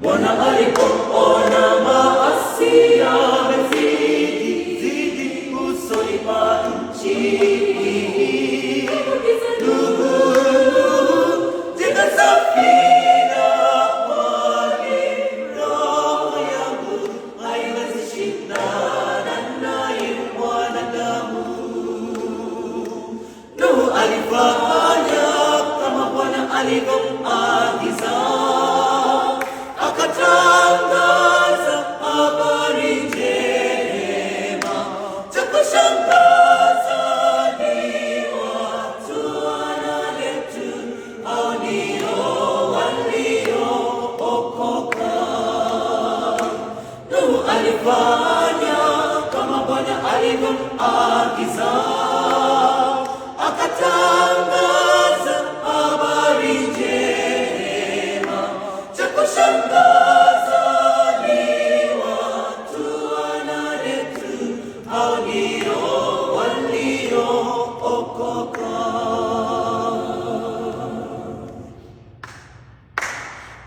Bwana alipoona maasi yamezidi usoni pa nchi, jenga safina, kwani roho yangu haiwezi shindana naye mwanadamu. Nuhu alifanya kama Bwana alivyoagiza, akatangaza habari njema. Cha kushangaza ni watu wanaletu, hao ndio waliookoka. Nuhu alifanya kama Bwana alivyoagiza, akatangaza habari njema. Cha kushangaza ni watu wanaletu, hao ndio waliookoka.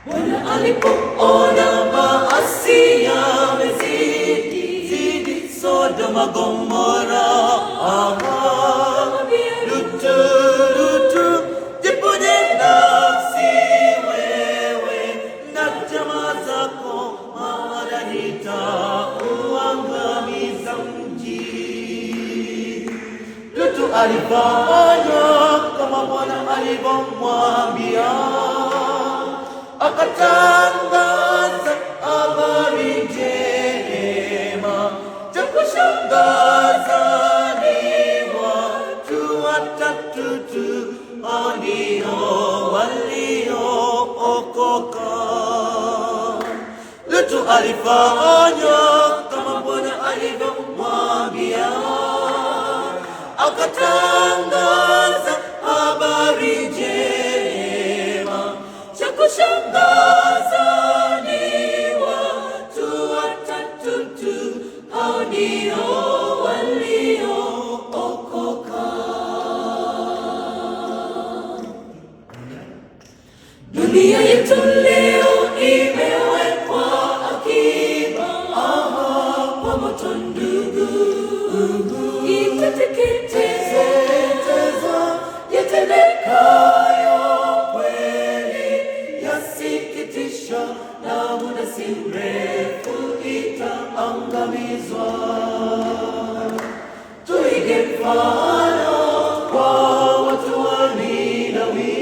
Bwana alipoona maasi yamezidi Sodoma Gomora, Lutu, jiponye nafsi wewe na jamaa zako, maana nitauangamiza mji. Lutu alifanya kama Bwana alivyomwambia, akatangaza habari njema. Cha kushangaza ni watu watatu tu, hao ndio waliookoka. Lutu alifanya kama Bwana alivyomwambia, akatangaza habari njema. Cha kushangaza ni watu watatu tu, hao ndio waliookoka. Dunia yetu leo imewekwa akiba kwa moto ndugu, itateketeza yatendekayo kweli, yasikitisha, na muda si mrefu itaangamizwa. Tuige mfano kwa watu wa Ninawi.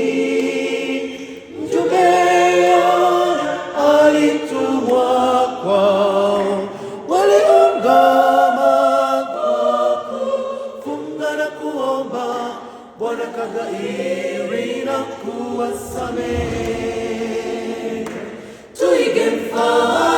Mjumbe Yona alitumwa kwao, waliungama kwa kufunga na kuomba. Bwana kaghairi na kuwasamehe. Tuige mfano